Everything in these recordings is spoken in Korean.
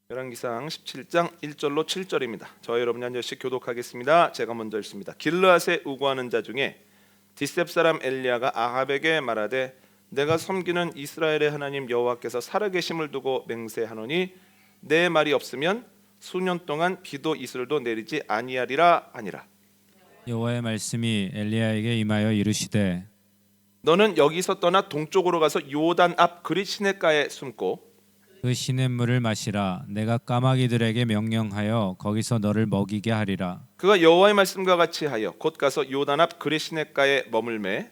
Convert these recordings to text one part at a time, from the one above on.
열왕기상 17장 1절로 7절입니다. 저와 여러분이 한 절씩 교독하겠습니다. 제가 먼저 읽습니다. 길르앗에 우거하는 자 중에 디셉 사람 엘리야가 아합에게 말하되 내가 섬기는 이스라엘의 하나님 여호와께서 살아계심을 두고 맹세하노니 내 말이 없으면 수년 동안 비도 이슬도 내리지 아니하리라 하니라. 여호와의 말씀이 엘리야에게 임하여 이르시되 너는 여기서 떠나 동쪽으로 가서 요단 앞 그릿 시냇가에 숨고 그 시냇물을 마시라. 내가 까마귀들에게 명령하여 거기서 너를 먹이게 하리라. 그가 여호와의 말씀과 같이 하여 곧 가서 요단 앞 그릿 시냇가에 머물매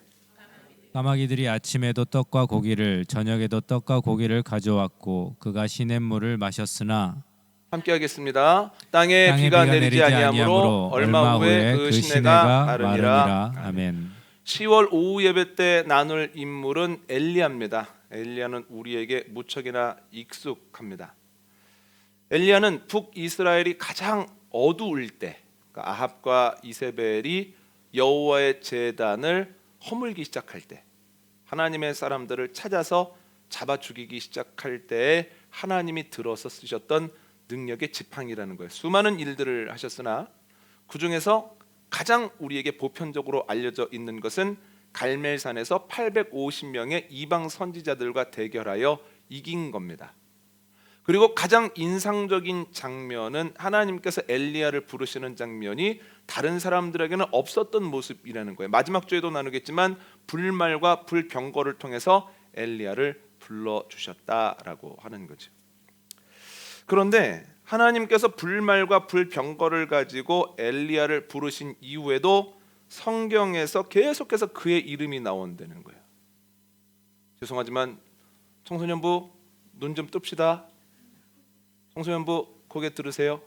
까마귀들이 아침에도 떡과 고기를 저녁에도 떡과 고기를 가져왔고 그가 시냇물을 마셨으나 함께 하겠습니다. 땅에 비가 내리지 아니하므로 얼마 후에 그 시내가 마르니라. 아멘. 10월 오후 예배 때 나눌 인물은 엘리야입니다. 엘리야는 우리에게 무척이나 익숙합니다. 엘리야는 북이스라엘이 가장 어두울 때, 그러니까 아합과 이세벨이 여호와의 제단을 허물기 시작할 때, 하나님의 사람들을 찾아서 잡아 죽이기 시작할 때에 하나님이 들어서 쓰셨던 능력의 지팡이라는 거예요. 수많은 일들을 하셨으나 그 중에서 가장 우리에게 보편적으로 알려져 있는 것은 갈멜산에서 850명의 이방 선지자들과 대결하여 이긴 겁니다. 그리고 가장 인상적인 장면은 하나님께서 엘리야를 부르시는 장면이 다른 사람들에게는 없었던 모습이라는 거예요. 마지막 주에도 나누겠지만 불말과 불병거를 통해서 엘리야를 불러주셨다라고 하는 거죠. 그런데 하나님께서 불말과 불병거를 가지고 엘리야를 부르신 이후에도 성경에서 계속해서 그의 이름이 나온다는 거예요. 죄송하지만 청소년부 눈 좀 뜹시다. 청소년부 고개 들으세요.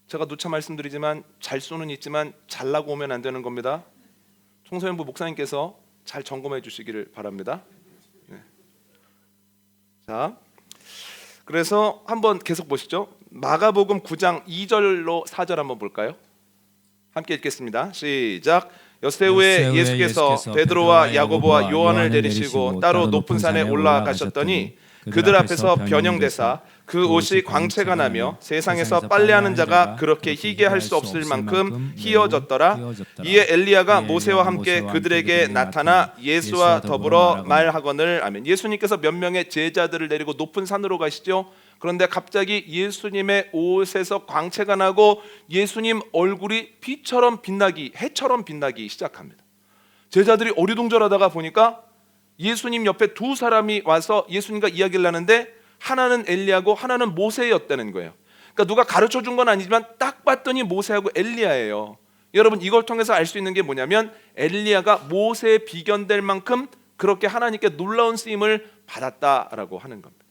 제가 누차 말씀드리지만 잘 수는 있지만 잘나고 오면 안 되는 겁니다. 청소년부 목사님께서 잘 점검해 주시기를 바랍니다. 네. 자, 그래서 한번 계속 보시죠. 마가복음 9장 2절로 4절 한번 볼까요? 함께 읽겠습니다. 시작. 엿새 후에 예수께서 베드로와 야고보와 요한을 내리시고 따로 높은 산에 올라가셨더니 그들 앞에서 변형되사 그 옷이 광채가 나며 세상에서 빨래하는 자가 그렇게 희게 할 수 없을 만큼 희어졌더라. 이에 엘리야가 모세와 함께 그들에게 나타나 예수와 더불어 말하거늘. 아멘. 예수님께서 몇 명의 제자들을 데리고 높은 산으로 가시죠. 그런데 갑자기 예수님의 옷에서 광채가 나고 예수님 얼굴이 빛처럼 빛나기, 해처럼 빛나기 시작합니다. 제자들이 어리둥절하다가 보니까 예수님 옆에 두 사람이 와서 예수님과 이야기를 하는데 하나는 엘리야고 하나는 모세였다는 거예요. 그러니까 누가 가르쳐 준 건 아니지만 딱 봤더니 모세하고 엘리야예요. 여러분, 이걸 통해서 알 수 있는 게 뭐냐면 엘리야가 모세에 비견될 만큼 그렇게 하나님께 놀라운 쓰임을 받았다라고 하는 겁니다.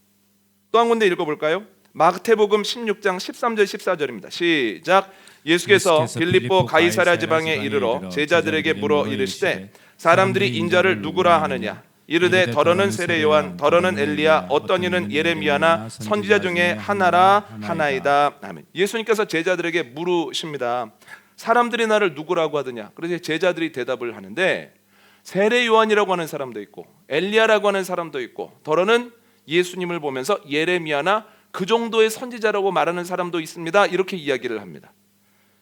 또 한 군데 읽어볼까요? 마태복음 16장 13절 14절입니다. 시작. 예수께서 빌립보 가이사랴 지방에 이르러 제자들에게 물어 이르시되 사람들이 인자를 누구라 하느냐? 이르되 더러는 세례 요한, 더러는 엘리야, 어떤 이는 예레미야나 선지자 중에 하나라 하나이다. 아멘. 예수님께서 제자들에게 물으십니다. 사람들이 나를 누구라고 하느냐? 그래서 제자들이 대답을 하는데 세례 요한이라고 하는 사람도 있고 엘리야라고 하는 사람도 있고 더러는 예수님을 보면서 예레미야나 그 정도의 선지자라고 말하는 사람도 있습니다. 이렇게 이야기를 합니다.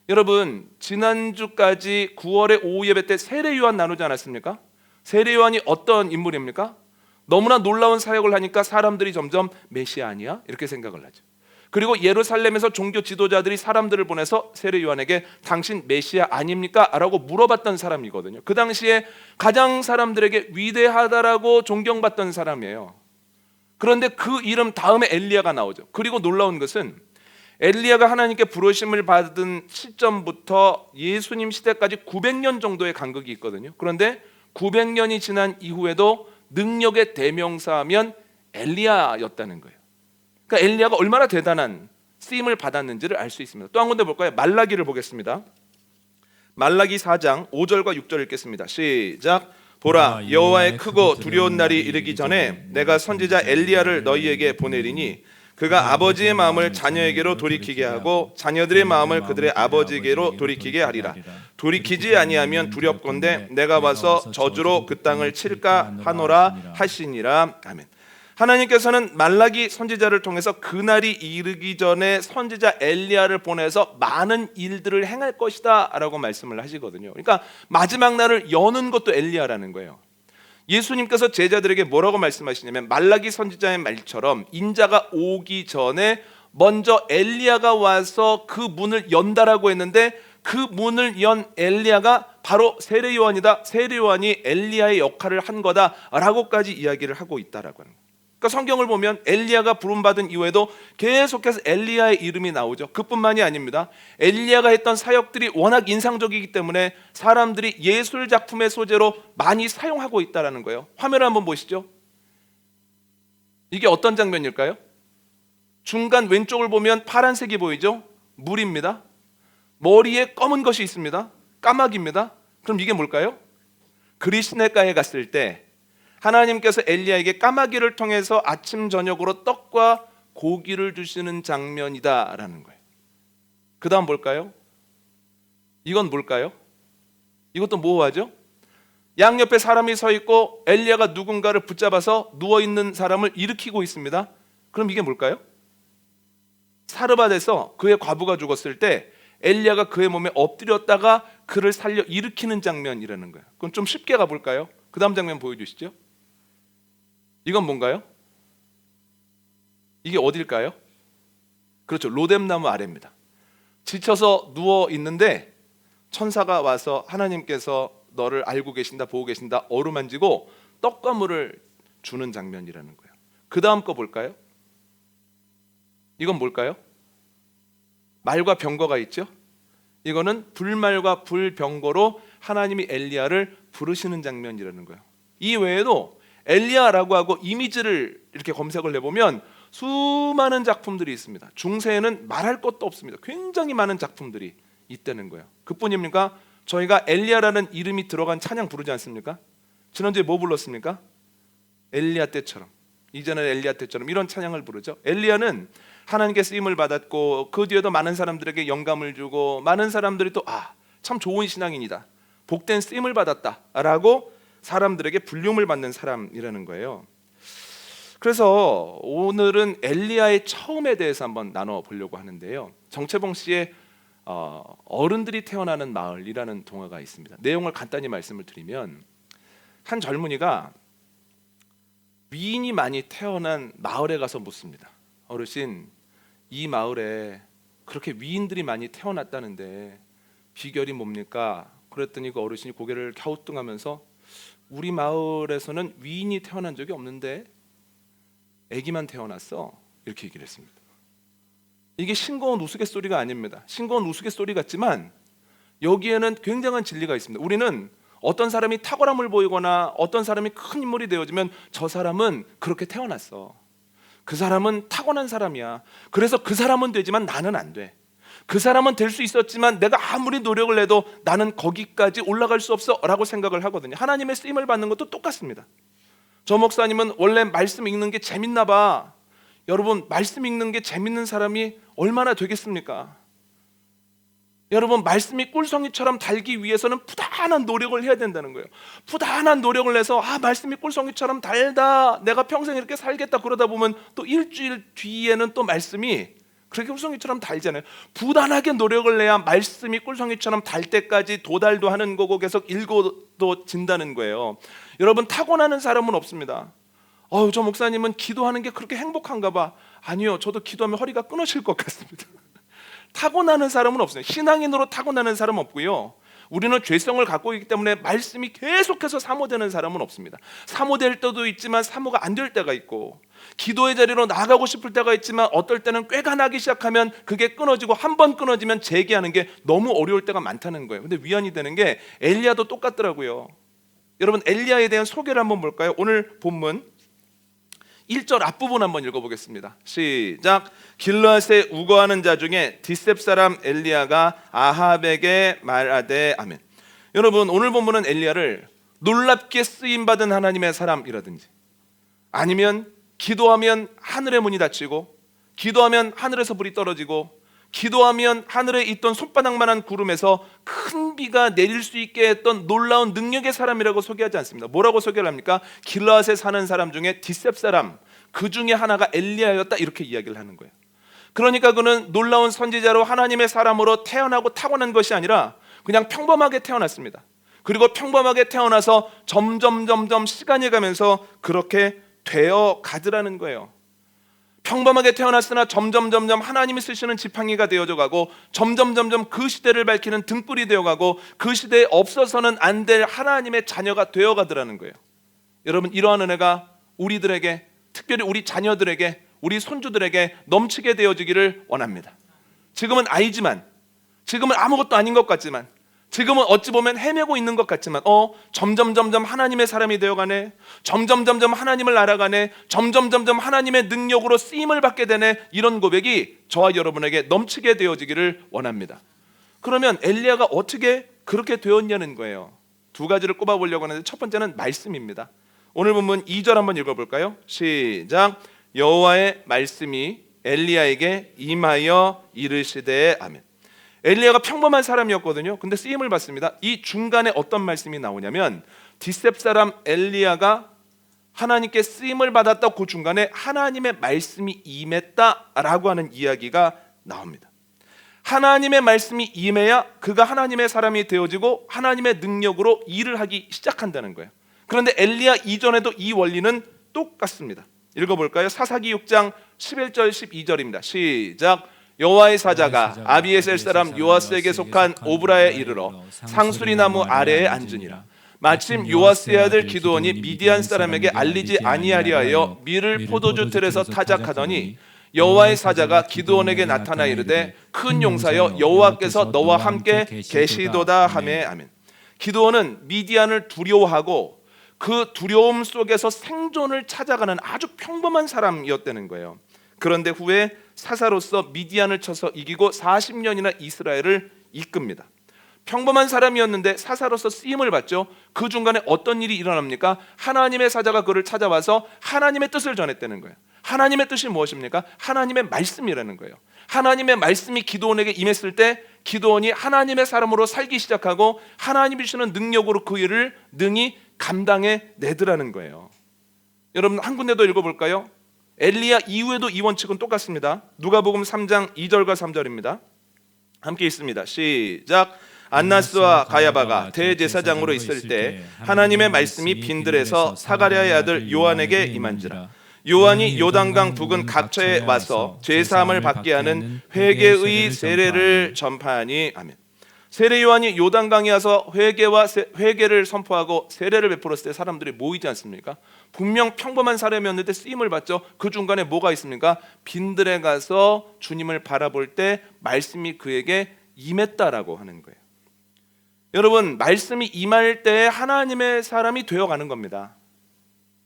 여러분, 지난주까지 9월의 오후 예배 때 세례 요한 나누지 않았습니까? 세례 요한이 어떤 인물입니까? 너무나 놀라운 사역을 하니까 사람들이 점점 메시아 아니야? 이렇게 생각을 하죠. 그리고 예루살렘에서 종교 지도자들이 사람들을 보내서 세례 요한에게 당신 메시아 아닙니까? 라고 물어봤던 사람이거든요. 그 당시에 가장 사람들에게 위대하다라고 존경받던 사람이에요. 그런데 그 이름 다음에 엘리야가 나오죠. 그리고 놀라운 것은 엘리야가 하나님께 부르심을 받은 시점부터 예수님 시대까지 900년 정도의 간극이 있거든요. 그런데 900년이 지난 이후에도 능력의 대명사하면 엘리야였다는 거예요. 그러니까 엘리야가 얼마나 대단한 쓰임을 받았는지를 알 수 있습니다. 또 한 군데 볼까요? 말라기를 보겠습니다. 말라기 4장 5절과 6절 읽겠습니다. 시작. 보라, 여호와의 크고 두려운 날이 이르기 전에 내가 선지자 엘리야를 너희에게 보내리니 그가 아버지의 마음을 자녀에게로 돌이키게 하고 자녀들의 마음을 그들의 아버지에게로 돌이키게 하리라. 돌이키지 아니하면 두렵건대 내가 와서 저주로 그 땅을 칠까 하노라 하시니라. 아멘. 하나님께서는 말라기 선지자를 통해서 그날이 이르기 전에 선지자 엘리야를 보내서 많은 일들을 행할 것이다 라고 말씀을 하시거든요. 그러니까 마지막 날을 여는 것도 엘리야라는 거예요. 예수님께서 제자들에게 뭐라고 말씀하시냐면 말라기 선지자의 말처럼 인자가 오기 전에 먼저 엘리야가 와서 그 문을 연다라고 했는데, 그 문을 연 엘리야가 바로 세례 요한이다. 세례 요한이 엘리야의 역할을 한 거다라고까지 이야기를 하고 있다라고 하는 거예요. 그러니까 성경을 보면 엘리야가 부름받은 이후에도 계속해서 엘리야의 이름이 나오죠. 그뿐만이 아닙니다. 엘리야가 했던 사역들이 워낙 인상적이기 때문에 사람들이 예술 작품의 소재로 많이 사용하고 있다라는 거예요. 화면을 한번 보시죠. 이게 어떤 장면일까요? 중간 왼쪽을 보면 파란색이 보이죠? 물입니다. 머리에 검은 것이 있습니다. 까마귀입니다. 그럼 이게 뭘까요? 그리스네가에 갔을 때 하나님께서 엘리야에게 까마귀를 통해서 아침 저녁으로 떡과 고기를 주시는 장면이다라는 거예요. 그 다음 뭘까요? 이건 뭘까요? 이것도 모호하죠? 양옆에 사람이 서 있고 엘리야가 누군가를 붙잡아서 누워있는 사람을 일으키고 있습니다. 그럼 이게 뭘까요? 사르밧에서 그의 과부가 죽었을 때 엘리야가 그의 몸에 엎드렸다가 그를 살려 일으키는 장면이라는 거예요. 그럼 좀 쉽게 가볼까요? 그 다음 장면 보여주시죠. 이건 뭔가요? 이게 어딜까요? 그렇죠. 로뎀나무 아래입니다. 지쳐서 누워 있는데 천사가 와서 하나님께서 너를 알고 계신다, 보고 계신다 어루만지고 떡과 물을 주는 장면이라는 거예요. 그 다음 거 볼까요? 이건 뭘까요? 말과 병거가 있죠. 이거는 불말과 불병거로 하나님이 엘리야를 부르시는 장면이라는 거예요. 이 외에도 엘리야라고 하고 이미지를 이렇게 검색을 해보면 수많은 작품들이 있습니다. 중세에는 말할 것도 없습니다. 굉장히 많은 작품들이 있다는 거예요. 그뿐입니까? 저희가 엘리야라는 이름이 들어간 찬양 부르지 않습니까? 지난주에 뭐 불렀습니까? 엘리야 때처럼, 이전에 엘리야 때처럼 이런 찬양을 부르죠. 엘리야는 하나님께 쓰임을 받았고 그 뒤에도 많은 사람들에게 영감을 주고 많은 사람들이 또 참 좋은 신앙인이다, 복된 쓰임을 받았다라고 사람들에게 불림을 받는 사람이라는 거예요. 그래서 오늘은 엘리야의 처음에 대해서 한번 나눠보려고 하는데요. 정채봉 씨의 어른들이 태어나는 마을이라는 동화가 있습니다. 내용을 간단히 말씀을 드리면 한 젊은이가 위인이 많이 태어난 마을에 가서 묻습니다. 어르신, 이 마을에 그렇게 위인들이 많이 태어났다는데 비결이 뭡니까? 그랬더니 그 어르신이 고개를 갸우뚱하면서 우리 마을에서는 위인이 태어난 적이 없는데 아기만 태어났어, 이렇게 얘기를 했습니다. 이게 싱거운 우스갯소리가 아닙니다. 싱거운 우스갯소리 같지만 여기에는 굉장한 진리가 있습니다. 우리는 어떤 사람이 탁월함을 보이거나 어떤 사람이 큰 인물이 되어지면 저 사람은 그렇게 태어났어, 그 사람은 타고난 사람이야, 그래서 그 사람은 되지만 나는 안 돼, 그 사람은 될 수 있었지만 내가 아무리 노력을 해도 나는 거기까지 올라갈 수 없어 라고 생각을 하거든요. 하나님의 쓰임을 받는 것도 똑같습니다. 저 목사님은 원래 말씀 읽는 게 재밌나 봐. 여러분, 말씀 읽는 게 재밌는 사람이 얼마나 되겠습니까? 여러분, 말씀이 꿀송이처럼 달기 위해서는 부단한 노력을 해야 된다는 거예요. 부단한 노력을 해서 말씀이 꿀송이처럼 달다, 내가 평생 이렇게 살겠다 그러다 보면 또 일주일 뒤에는 또 말씀이 그렇게 꿀송이처럼 달잖아요. 부단하게 노력을 해야 말씀이 꿀송이처럼 달 때까지 도달도 하는 거고 계속 읽어진다는 거예요. 여러분, 타고나는 사람은 없습니다. 저 목사님은 기도하는 게 그렇게 행복한가 봐. 아니요, 저도 기도하면 허리가 끊어질 것 같습니다. 타고나는 사람은 없어요. 신앙인으로 타고나는 사람은 없고요. 우리는 죄성을 갖고 있기 때문에 말씀이 계속해서 사모되는 사람은 없습니다. 사모될 때도 있지만 사모가 안 될 때가 있고, 기도의 자리로 나가고 싶을 때가 있지만 어떨 때는 꾀가 나기 시작하면 그게 끊어지고, 한 번 끊어지면 재개하는 게 너무 어려울 때가 많다는 거예요. 근데 위안이 되는 게 엘리야도 똑같더라고요. 여러분, 엘리야에 대한 소개를 한번 볼까요? 오늘 본문 1절 앞부분 한번 읽어보겠습니다. 시작. 길르앗에 우거하는 자 중에 디셉 사람 엘리야가 아합에게 말하되 아멘. 여러분, 오늘 본문은 엘리야를 놀랍게 쓰임받은 하나님의 사람이라든지, 아니면 기도하면 하늘의 문이 닫히고, 기도하면 하늘에서 불이 떨어지고, 기도하면 하늘에 있던 손바닥만한 구름에서 큰 비가 내릴 수 있게 했던 놀라운 능력의 사람이라고 소개하지 않습니다. 뭐라고 소개를 합니까? 길르앗에 사는 사람 중에 디셉 사람, 그 중에 하나가 엘리야였다 이렇게 이야기를 하는 거예요. 그러니까 그는 놀라운 선지자로 하나님의 사람으로 태어나고 타고난 것이 아니라 그냥 평범하게 태어났습니다. 그리고 평범하게 태어나서 점점 시간이 가면서 그렇게 되어 가더라는 거예요. 평범하게 태어났으나 점점 하나님이 쓰시는 지팡이가 되어져 가고 점점 그 시대를 밝히는 등불이 되어 가고 그 시대에 없어서는 안 될 하나님의 자녀가 되어 가더라는 거예요. 여러분, 이러한 은혜가 우리들에게, 특별히 우리 자녀들에게, 우리 손주들에게 넘치게 되어지기를 원합니다. 지금은 아이지만, 지금은 아무것도 아닌 것 같지만, 지금은 어찌 보면 헤매고 있는 것 같지만 점점 하나님의 사람이 되어가네, 점점 하나님을 알아가네, 점점 하나님의 능력으로 쓰임을 받게 되네, 이런 고백이 저와 여러분에게 넘치게 되어지기를 원합니다. 그러면 엘리야가 어떻게 그렇게 되었냐는 거예요. 두 가지를 꼽아보려고 하는데 첫 번째는 말씀입니다. 오늘 본문 2절 한번 읽어볼까요? 시작. 여호와의 말씀이 엘리야에게 임하여 이르시되 아멘. 엘리야가 평범한 사람이었거든요. 근데 쓰임을 받습니다. 이 중간에 어떤 말씀이 나오냐면 뒷셉 사람 엘리야가 하나님께 쓰임을 받았다, 그 중간에 하나님의 말씀이 임했다라고 하는 이야기가 나옵니다. 하나님의 말씀이 임해야 그가 하나님의 사람이 되어지고 하나님의 능력으로 일을 하기 시작한다는 거예요. 그런데 엘리야 이전에도 이 원리는 똑같습니다. 읽어볼까요? 사사기 6장 11절 12절입니다. 시작. 여호와의 사자가 아비에셀 사람 요아스에게 속한 오브라에 이르러 상수리 나무 아래에 앉으니라. 마침 요아스의 아들 기드온이 미디안 사람에게 알리지 아니하려 하여 밀을 포도주 틀에서 타작하더니 여호와의 사자가 기드온에게 나타나 이르되 큰 용사여 여호와께서 너와 함께 계시도다 하매 아멘. 기드온은 미디안을 두려워하고 그 두려움 속에서 생존을 찾아가는 아주 평범한 사람이었다는 거예요. 그런데 후에 사사로서 미디안을 쳐서 이기고 40년이나 이스라엘을 이끕니다. 평범한 사람이었는데 사사로서 쓰임을 받죠. 그 중간에 어떤 일이 일어납니까? 하나님의 사자가 그를 찾아와서 하나님의 뜻을 전했다는 거예요. 하나님의 뜻이 무엇입니까? 하나님의 말씀이라는 거예요. 하나님의 말씀이 기드온에게 임했을 때 기드온이 하나님의 사람으로 살기 시작하고 하나님이 주시는 능력으로 그 일을 능히 감당해 내더라는 거예요. 여러분, 한 군데 더 읽어볼까요? 엘리야 이후에도 이 원칙은 똑같습니다. 누가복음 3장 2절과 3절입니다. 함께 있습니다. 시작. 안나스와 가야바가 대제사장으로 있을 때 하나님의 말씀이 빈들에서 사가랴의 아들 요한에게 임한지라. 요한이 요단강 북은 각처에 와서 죄사함을 받게 하는 회개의 세례를 전파하니 아멘. 세례 요한이 요단강에 와서 회개를 선포하고 세례를 베풀었을 때 사람들이 모이지 않습니까? 분명 평범한 사람이었는데 쓰임을 받죠. 그 중간에 뭐가 있습니까? 빈들에 가서 주님을 바라볼 때 말씀이 그에게 임했다라고 하는 거예요. 여러분, 말씀이 임할 때 하나님의 사람이 되어가는 겁니다.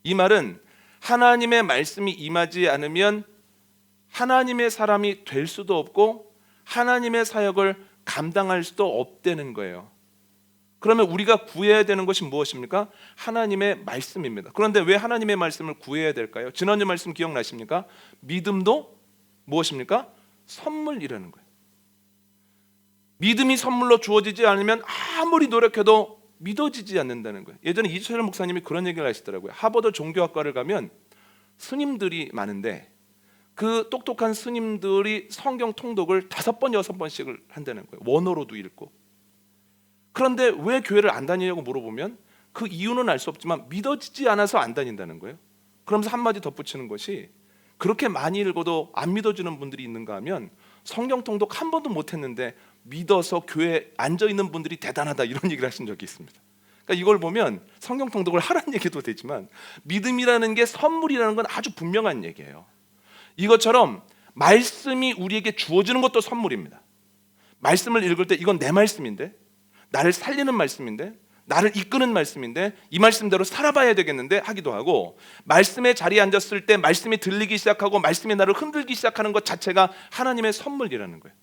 이 말은 하나님의 말씀이 임하지 않으면 하나님의 사람이 될 수도 없고 하나님의 사역을 감당할 수도 없다는 거예요. 그러면 우리가 구해야 되는 것이 무엇입니까? 하나님의 말씀입니다. 그런데 왜 하나님의 말씀을 구해야 될까요? 지난주 말씀 기억나십니까? 믿음도 무엇입니까? 선물이라는 거예요. 믿음이 선물로 주어지지 않으면 아무리 노력해도 믿어지지 않는다는 거예요. 예전에 이철 목사님이 그런 얘기를 하시더라고요. 하버드 종교학과를 가면 스님들이 많은데 그 똑똑한 스님들이 성경 통독을 5번, 6번씩을 한다는 거예요. 원어로도 읽고. 그런데 왜 교회를 안 다니냐고 물어보면 그 이유는 알 수 없지만 믿어지지 않아서 안 다닌다는 거예요. 그러면서 한마디 덧붙이는 것이 그렇게 많이 읽어도 안 믿어지는 분들이 있는가 하면 성경 통독 한 번도 못했는데 믿어서 교회에 앉아있는 분들이 대단하다, 이런 얘기를 하신 적이 있습니다. 그러니까 이걸 보면 성경 통독을 하라는 얘기도 되지만 믿음이라는 게 선물이라는 건 아주 분명한 얘기예요. 이것처럼 말씀이 우리에게 주어지는 것도 선물입니다. 말씀을 읽을 때 이건 내 말씀인데, 나를 살리는 말씀인데, 나를 이끄는 말씀인데 이 말씀대로 살아봐야 되겠는데 하기도 하고, 말씀의 자리에 앉았을 때 말씀이 들리기 시작하고 말씀이 나를 흔들기 시작하는 것 자체가 하나님의 선물이라는 거예요.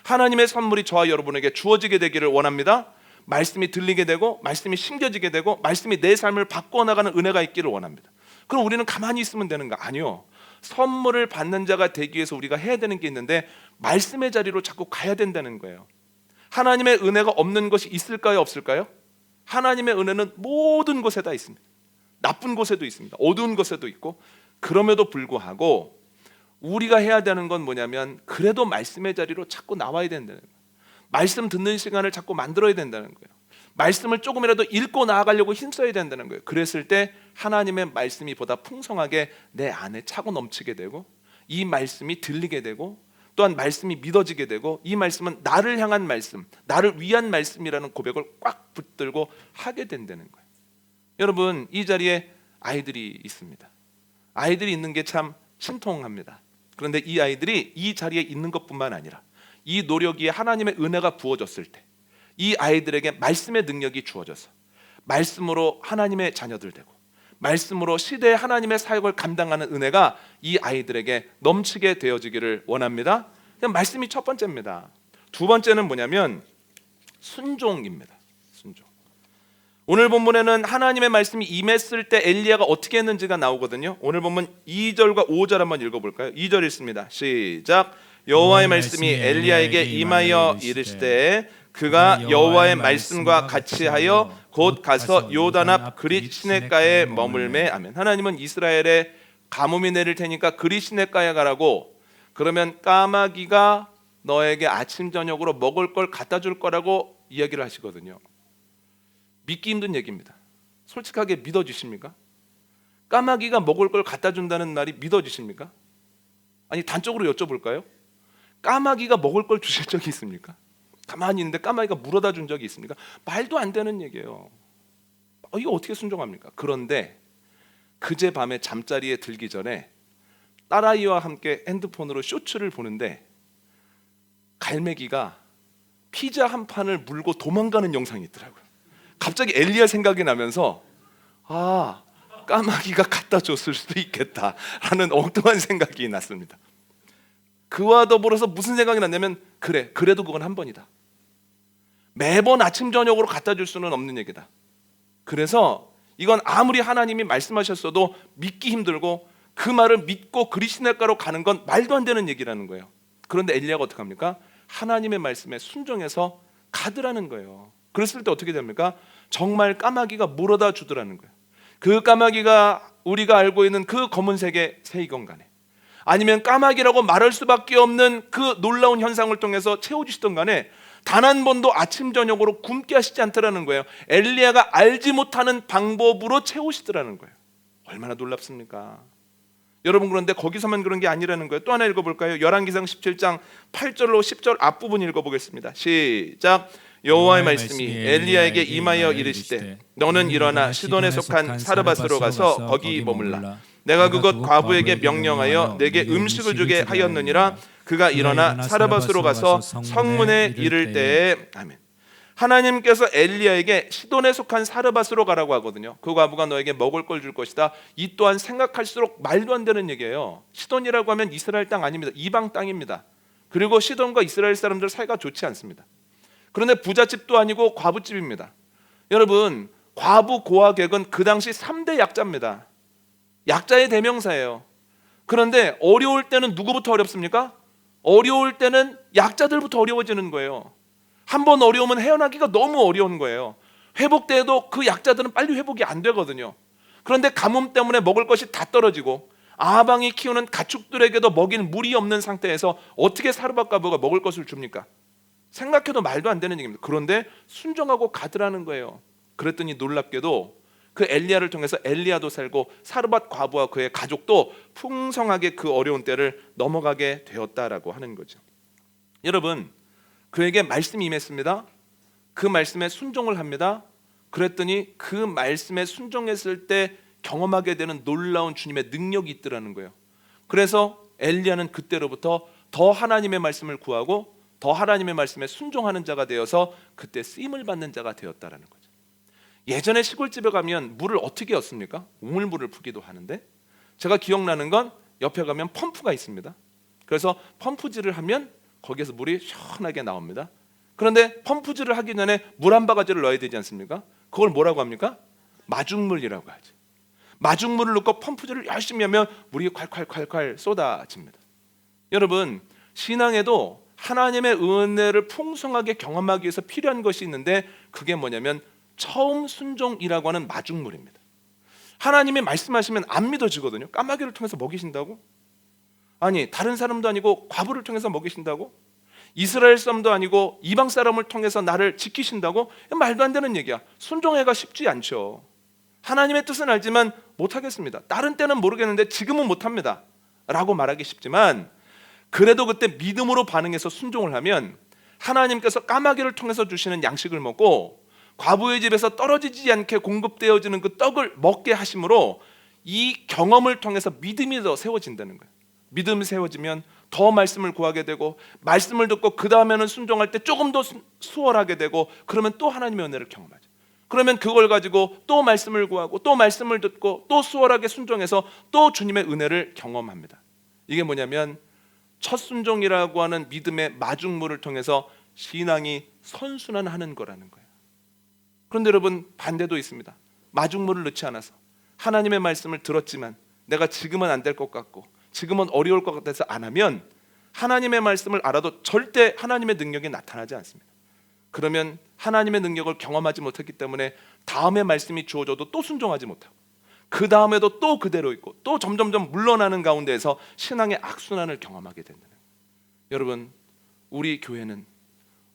하나님의 선물이 저와 여러분에게 주어지게 되기를 원합니다. 말씀이 들리게 되고 말씀이 심겨지게 되고 말씀이 내 삶을 바꿔나가는 은혜가 있기를 원합니다. 그럼 우리는 가만히 있으면 되는가? 아니요. 선물을 받는 자가 되기 위해서 우리가 해야 되는 게 있는데 말씀의 자리로 자꾸 가야 된다는 거예요. 하나님의 은혜가 없는 것이 있을까요? 없을까요? 하나님의 은혜는 모든 곳에 다 있습니다. 나쁜 곳에도 있습니다. 어두운 곳에도 있고 그럼에도 불구하고 우리가 해야 되는 건 뭐냐면 그래도 말씀의 자리로 자꾸 나와야 된다는 거예요. 말씀 듣는 시간을 자꾸 만들어야 된다는 거예요. 말씀을 조금이라도 읽고 나아가려고 힘써야 된다는 거예요. 그랬을 때 하나님의 말씀이 보다 풍성하게 내 안에 차고 넘치게 되고, 이 말씀이 들리게 되고, 또한 말씀이 믿어지게 되고, 이 말씀은 나를 향한 말씀, 나를 위한 말씀이라는 고백을 꽉 붙들고 하게 된다는 거예요. 여러분, 이 자리에 아이들이 있습니다. 아이들이 있는 게 참 신통합니다. 그런데 이 아이들이 이 자리에 있는 것뿐만 아니라 이 노력 위에 하나님의 은혜가 부어졌을 때 이 아이들에게 말씀의 능력이 주어져서 말씀으로 하나님의 자녀들 되고, 말씀으로 시대의 하나님의 사역을 감당하는 은혜가 이 아이들에게 넘치게 되어지기를 원합니다. 그냥 말씀이 첫 번째입니다. 두 번째는 뭐냐면 순종입니다. 순종. 오늘 본문에는 하나님의 말씀이 임했을 때 엘리야가 어떻게 했는지가 나오거든요. 오늘 본문 2절과 5절 한번 읽어볼까요? 2절 읽습니다. 시작. 여호와의 말씀이 엘리야에게 임하여 이르시되 그가 여호와의 말씀과 같이 하여 곧 가서 요단 앞 그릿 시냇가에 머물매. 아멘. 하나님은 이스라엘에 가뭄이 내릴 테니까 그릿 시냇가에 가라고, 그러면 까마귀가 너에게 아침 저녁으로 먹을 걸 갖다 줄 거라고 이야기를 하시거든요. 믿기 힘든 얘기입니다. 솔직하게 믿어지십니까? 까마귀가 먹을 걸 갖다 준다는 말이 믿어지십니까? 아니, 단적으로 여쭤볼까요? 까마귀가 먹을 걸 주실 적이 있습니까? 가만히 있는데 까마귀가 물어다 준 적이 있습니까? 말도 안 되는 얘기예요. 이거 어떻게 순종합니까? 그런데 그제 밤에 잠자리에 들기 전에 딸아이와 함께 핸드폰으로 쇼츠를 보는데 갈매기가 피자 한 판을 물고 도망가는 영상이 있더라고요. 갑자기 엘리야 생각이 나면서 까마귀가 갖다 줬을 수도 있겠다라는 엉뚱한 생각이 났습니다. 그와 더불어서 무슨 생각이 났냐면, 그래도 그건 한 번이다. 매번 아침 저녁으로 갖다 줄 수는 없는 얘기다. 그래서 이건 아무리 하나님이 말씀하셨어도 믿기 힘들고, 그 말을 믿고 그리시네가로 가는 건 말도 안 되는 얘기라는 거예요. 그런데 엘리야가 어떻게 합니까? 하나님의 말씀에 순종해서 가더라는 거예요. 그랬을 때 어떻게 됩니까? 정말 까마귀가 물어다 주더라는 거예요. 그 까마귀가 우리가 알고 있는 그 검은색의 세이건 간에, 아니면 까마귀라고 말할 수밖에 없는 그 놀라운 현상을 통해서 채워주시던 간에 단 한 번도 아침 저녁으로 굶게 하시지 않더라는 거예요. 엘리야가 알지 못하는 방법으로 채우시더라는 거예요. 얼마나 놀랍습니까? 여러분, 그런데 거기서만 그런 게 아니라는 거예요. 또 하나 읽어볼까요? 열왕기상 17장 8절로 10절 앞부분 읽어보겠습니다. 시작. 여호와의 말씀이 엘리야에게 임하여 이르시되 너는 일어나 시돈에 속한 사르밧으로 가서 거기 머물라. 내가 그곳 과부에게 명령하여 내게 음식을 주게 하였느니라. 그가 일어나 사르밧으로 가서 성문에 이를 때에. 아멘. 하나님께서 엘리야에게 시돈에 속한 사르밧으로 가라고 하거든요. 그 과부가 너에게 먹을 걸 줄 것이다. 이 또한 생각할수록 말도 안 되는 얘기예요. 시돈이라고 하면 이스라엘 땅 아닙니다. 이방 땅입니다. 그리고 시돈과 이스라엘 사람들 사이가 좋지 않습니다. 그런데 부잣집도 아니고 과부집입니다. 여러분, 과부 고아객은 그 당시 3대 약자입니다. 약자의 대명사예요. 그런데 어려울 때는 누구부터 어렵습니까? 어려울 때는 약자들부터 어려워지는 거예요. 한번 어려우면 헤어나기가 너무 어려운 거예요. 회복돼도 그 약자들은 빨리 회복이 안 되거든요. 그런데 가뭄 때문에 먹을 것이 다 떨어지고 아방이 키우는 가축들에게도 먹일 물이 없는 상태에서 어떻게 사르밧 과부가 먹을 것을 줍니까? 생각해도 말도 안 되는 얘기입니다. 그런데 순종하고 가더라는 거예요. 그랬더니 놀랍게도 그 엘리야를 통해서 엘리야도 살고 사르밧 과부와 그의 가족도 풍성하게 그 어려운 때를 넘어가게 되었다라고 하는 거죠. 여러분, 그에게 말씀이 임했습니다. 그 말씀에 순종을 합니다. 그랬더니 그 말씀에 순종했을 때 경험하게 되는 놀라운 주님의 능력이 있더라는 거예요. 그래서 엘리야는 그때로부터 더 하나님의 말씀을 구하고 더 하나님의 말씀에 순종하는 자가 되어서 그때 쓰임을 받는 자가 되었다라는 거죠. 예전에 시골집에 가면 물을 어떻게 얻습니까? 우물물을 푸기도 하는데, 제가 기억나는 건 옆에 가면 펌프가 있습니다. 그래서 펌프질을 하면 거기에서 물이 시원하게 나옵니다. 그런데 펌프질을 하기 전에 물 한 바가지를 넣어야 되지 않습니까? 그걸 뭐라고 합니까? 마중물이라고 하죠. 마중물을 넣고 펌프질을 열심히 하면 물이 콸콸콸콸 쏟아집니다. 여러분, 신앙에도 하나님의 은혜를 풍성하게 경험하기 위해서 필요한 것이 있는데, 그게 뭐냐면 처음 순종이라고 하는 마중물입니다. 하나님이 말씀하시면 안 믿어지거든요. 까마귀를 통해서 먹이신다고? 아니, 다른 사람도 아니고 과부를 통해서 먹이신다고? 이스라엘 사람도 아니고 이방 사람을 통해서 나를 지키신다고? 말도 안 되는 얘기야. 순종해가 쉽지 않죠. 하나님의 뜻은 알지만 못하겠습니다. 다른 때는 모르겠는데 지금은 못합니다 라고 말하기 쉽지만, 그래도 그때 믿음으로 반응해서 순종을 하면 하나님께서 까마귀를 통해서 주시는 양식을 먹고 과부의 집에서 떨어지지 않게 공급되어지는 그 떡을 먹게 하심으로 이 경험을 통해서 믿음이 더 세워진다는 거예요. 믿음이 세워지면 더 말씀을 구하게 되고, 말씀을 듣고 그 다음에는 순종할 때 조금 더 수월하게 되고, 그러면 또 하나님의 은혜를 경험하죠. 그러면 그걸 가지고 또 말씀을 구하고 또 말씀을 듣고 또 수월하게 순종해서 또 주님의 은혜를 경험합니다. 이게 뭐냐면 첫 순종이라고 하는 믿음의 마중물을 통해서 신앙이 선순환하는 거라는 거예요. 그런데 여러분, 반대도 있습니다. 마중물을 넣지 않아서 하나님의 말씀을 들었지만 내가 지금은 안 될 것 같고 지금은 어려울 것 같아서 안 하면 하나님의 말씀을 알아도 절대 하나님의 능력이 나타나지 않습니다. 그러면 하나님의 능력을 경험하지 못했기 때문에 다음에 말씀이 주어져도 또 순종하지 못하고 그 다음에도 또 그대로 있고 또 점점점 물러나는 가운데에서 신앙의 악순환을 경험하게 된다는 거예요. 여러분, 우리 교회는,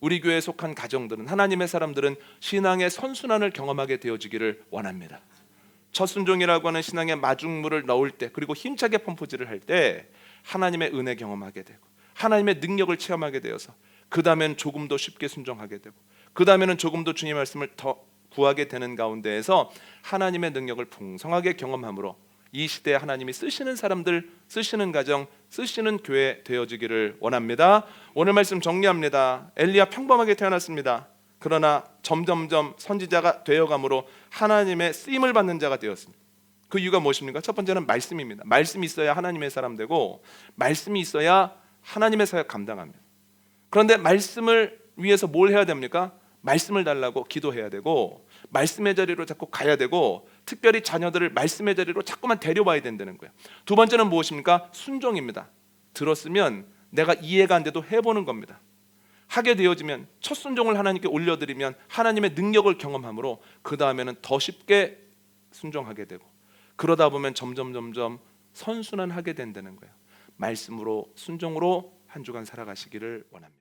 우리 교회에 속한 가정들은, 하나님의 사람들은 신앙의 선순환을 경험하게 되어지기를 원합니다. 첫 순종이라고 하는 신앙의 마중물을 넣을 때, 그리고 힘차게 펌프질을 할 때 하나님의 은혜 경험하게 되고 하나님의 능력을 체험하게 되어서 그 다음에는 조금 더 쉽게 순종하게 되고 그 다음에는 조금 더 주님의 말씀을 더 구하게 되는 가운데에서 하나님의 능력을 풍성하게 경험함으로 이 시대에 하나님이 쓰시는 사람들, 쓰시는 가정, 쓰시는 교회 되어지기를 원합니다. 오늘 말씀 정리합니다. 엘리야 평범하게 태어났습니다. 그러나 점점점 선지자가 되어감으로 하나님의 쓰임을 받는 자가 되었습니다. 그 이유가 무엇입니까? 첫 번째는 말씀입니다. 말씀이 있어야 하나님의 사람 되고 말씀이 있어야 하나님의 사역 감당합니다. 그런데 말씀을 위해서 뭘 해야 됩니까? 말씀을 달라고 기도해야 되고 말씀의 자리로 자꾸 가야 되고 특별히 자녀들을 말씀의 자리로 자꾸만 데려와야 된다는 거예요. 두 번째는 무엇입니까? 순종입니다. 들었으면 내가 이해가 안 돼도 해보는 겁니다. 하게 되어지면 첫 순종을 하나님께 올려드리면 하나님의 능력을 경험함으로 그 다음에는 더 쉽게 순종하게 되고 그러다 보면 점점 선순환하게 된다는 거예요. 말씀으로 순종으로 한 주간 살아가시기를 원합니다.